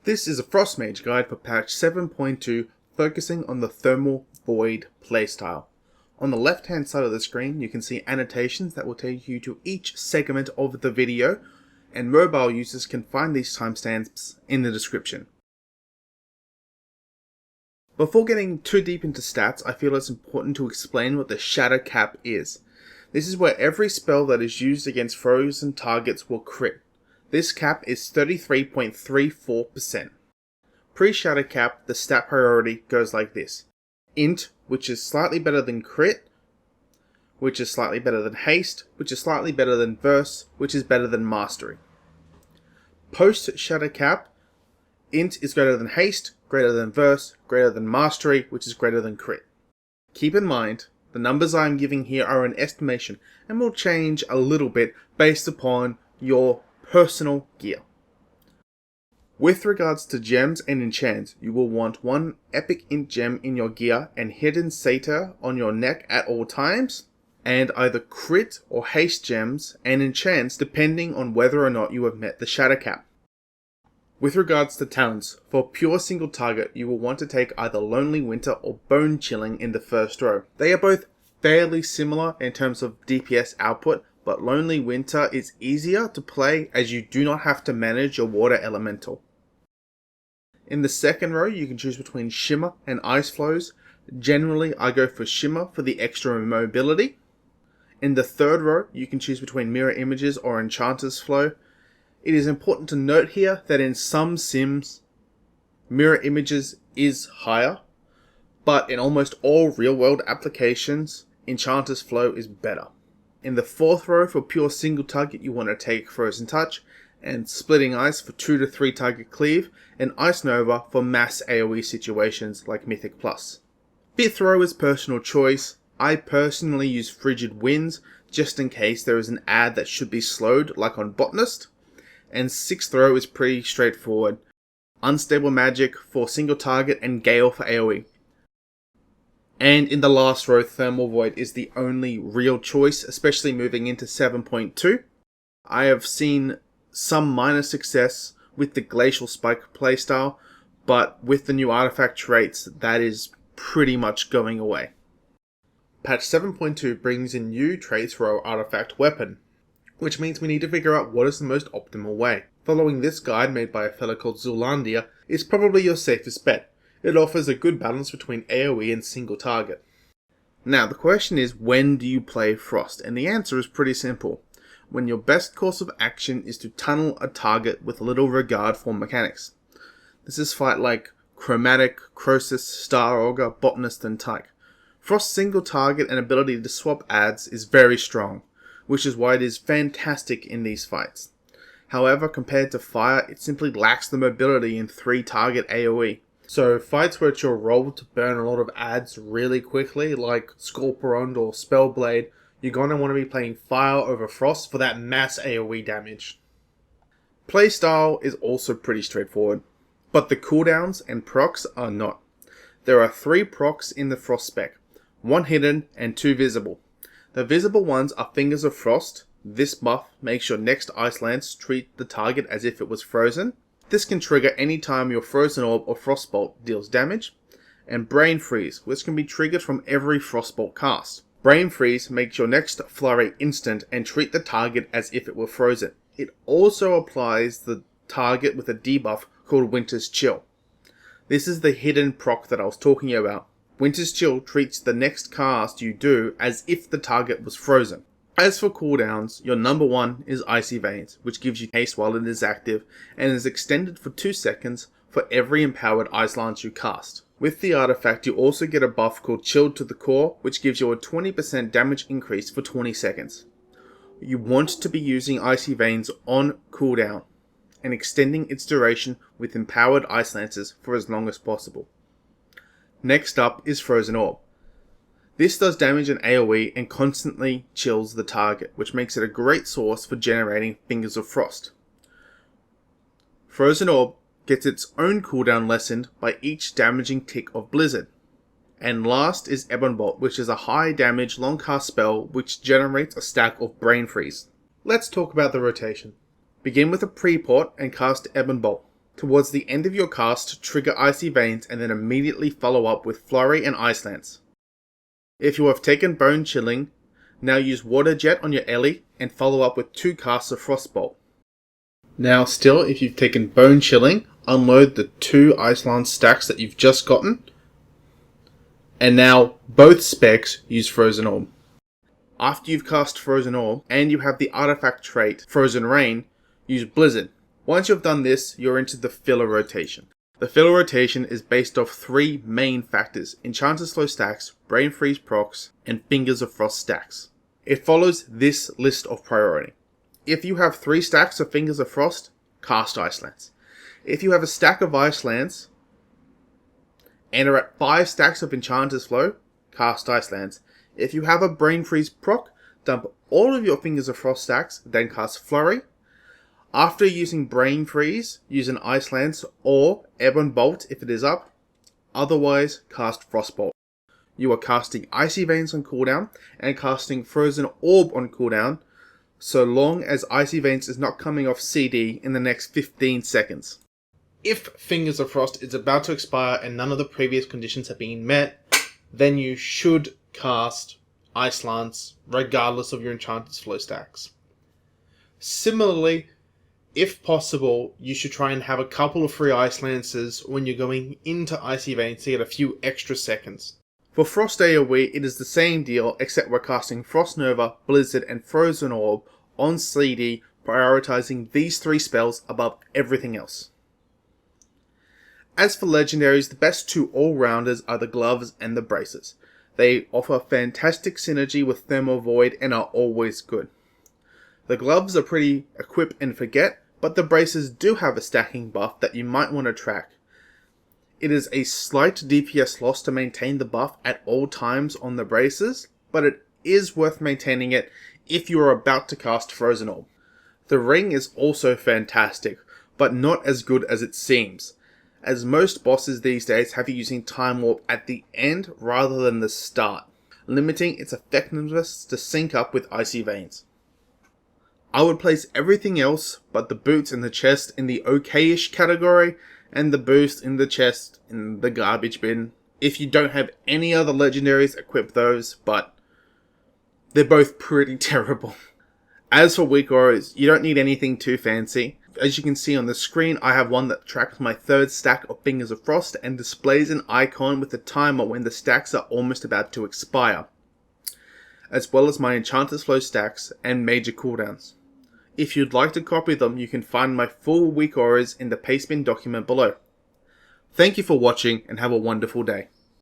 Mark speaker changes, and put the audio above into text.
Speaker 1: This is a Frost Mage guide for patch 7.2 focusing on the Thermal Void playstyle. On the left hand side of the screen you can see annotations that will take you to each segment of the video, and mobile users can find these timestamps in the description. Before getting too deep into stats, I feel it's important to explain what the Shatter Cap is. This is where every spell that is used against frozen targets will crit. This cap is 33.34%. Pre-Shatter Cap, the stat priority goes like this. Int, which is slightly better than crit, which is slightly better than haste, which is slightly better than verse, which is better than mastery. Post-Shatter Cap, int is greater than haste, greater than verse, greater than mastery, which is greater than crit. Keep in mind, the numbers I am giving here are an estimation and will change a little bit based upon your personal gear. With regards to gems and enchants, you will want one epic int gem in your gear and hidden satyr on your neck at all times, and either crit or haste gems and enchants depending on whether or not you have met the Shatter Cap. With regards to talents, for pure single target you will want to take either Lonely Winter or Bone Chilling in the first row. They are both fairly similar in terms of DPS output, but Lonely Winter is easier to play as you do not have to manage your water elemental. In the second row you can choose between Shimmer and Ice Flows. Generally I go for Shimmer for the extra mobility. In the third row you can choose between Mirror Images or Enchanter's Flow. It is important to note here that in some sims, Mirror Images is higher, but in almost all real-world applications, Enchanter's Flow is better. In the fourth row for pure single target you want to take Frozen Touch, and Splitting Ice for 2 to 3 target cleave, and Ice Nova for mass AoE situations like Mythic Plus. Fifth row is personal choice. I personally use Frigid Winds just in case there is an ad that should be slowed like on Botanist. And sixth row is pretty straightforward. Unstable Magic for single target and Gale for AoE. And in the last row, Thermal Void is the only real choice, especially moving into 7.2. I have seen some minor success with the Glacial Spike playstyle, but with the new artifact traits, that is pretty much going away. Patch 7.2 brings in new traits for our artifact weapon, which means we need to figure out what is the most optimal way. Following this guide made by a fellow called Zulandia is probably your safest bet. It offers a good balance between AoE and single target. Now the question is, when do you play Frost? And the answer is pretty simple. When your best course of action is to tunnel a target with little regard for mechanics. This is fight like Chromatic, Croesus, Star Augur, Botanist and Tyke. Frost's single target and ability to swap adds is very strong, which is why it is fantastic in these fights. However, compared to Fire, it simply lacks the mobility in 3 target AoE. So fights where it's your role to burn a lot of adds really quickly, like Scorpion or Spellblade, you're going to want to be playing Fire over Frost for that mass AoE damage. Playstyle is also pretty straightforward, but the cooldowns and procs are not. There are 3 procs in the Frost spec, 1 hidden and 2 visible. The visible ones are Fingers of Frost. This buff makes your next Ice Lance treat the target as if it was frozen. This can trigger anytime your Frozen Orb or Frostbolt deals damage. And Brain Freeze, which can be triggered from every Frostbolt cast. Brain Freeze makes your next flurry instant and treat the target as if it were frozen. It also applies the target with a debuff called Winter's Chill. This is the hidden proc that I was talking about. Winter's Chill treats the next cast you do as if the target was frozen. As for cooldowns, your number 1 is Icy Veins, which gives you haste while it is active, and is extended for 2 seconds for every empowered Ice Lance you cast. With the artifact you also get a buff called Chilled to the Core, which gives you a 20% damage increase for 20 seconds. You want to be using Icy Veins on cooldown, and extending its duration with empowered Ice Lances for as long as possible. Next up is Frozen Orb. This does damage in AoE and constantly chills the target, which makes it a great source for generating Fingers of Frost. Frozen Orb gets its own cooldown lessened by each damaging tick of Blizzard. And last is Ebon Bolt, which is a high damage long cast spell which generates a stack of Brain Freeze. Let's talk about the rotation. Begin with a pre-port and cast Ebon Bolt. Towards the end of your cast, trigger Icy Veins and then immediately follow up with Flurry and Ice Lance. If you have taken Bone Chilling, now use Water Jet on your Ellie and follow up with 2 casts of Frostbolt. Now still, if you've taken Bone Chilling, unload the 2 Ice Lance stacks that you've just gotten. And now, both specs use Frozen Orb. After you've cast Frozen Orb, and you have the artifact trait Frozen Rain, use Blizzard. Once you've done this, you're into the filler rotation. The filler rotation is based off 3 main factors: Enchanted Slow stacks, Brain Freeze procs, and Fingers of Frost stacks. It follows this list of priority. If you have 3 stacks of Fingers of Frost, cast Ice Lance. If you have a stack of Ice Lance, and are at 5 stacks of Enchanted Slow, cast Ice Lance. If you have a Brain Freeze proc, dump all of your Fingers of Frost stacks, then cast Flurry. After using Brain Freeze, use an Ice Lance or Ebon Bolt if it is up. Otherwise, cast Frostbolt. You are casting Icy Veins on cooldown and casting Frozen Orb on cooldown, so long as Icy Veins is not coming off CD in the next 15 seconds. If Fingers of Frost is about to expire and none of the previous conditions have been met, then you should cast Ice Lance regardless of your Enchanted Slow stacks. Similarly, if possible, you should try and have a couple of free Ice Lances when you're going into Icy Veins to get a few extra seconds. For Frost AoE, it is the same deal, except we're casting Frost Nova, Blizzard, and Frozen Orb on CD, prioritizing these 3 spells above everything else. As for legendaries, the best 2 all-rounders are the gloves and the braces. They offer fantastic synergy with Thermal Void and are always good. The gloves are pretty equip and forget, but the braces do have a stacking buff that you might want to track. It is a slight DPS loss to maintain the buff at all times on the braces, but it is worth maintaining it if you are about to cast Frozen Orb. The ring is also fantastic, but not as good as it seems, as most bosses these days have you using Time Warp at the end rather than the start, limiting its effectiveness to sync up with Icy Veins. I would place everything else but the boots and the chest in the okay-ish category, and the boost in the chest in the garbage bin. If you don't have any other legendaries, equip those, but they're both pretty terrible. As for weak auras, you don't need anything too fancy. As you can see on the screen, I have one that tracks my 3rd stack of Fingers of Frost and displays an icon with a timer when the stacks are almost about to expire, as well as my Enchanted Slow stacks and major cooldowns. If you'd like to copy them, you can find my full weak auras in the pastebin document below. Thank you for watching and have a wonderful day.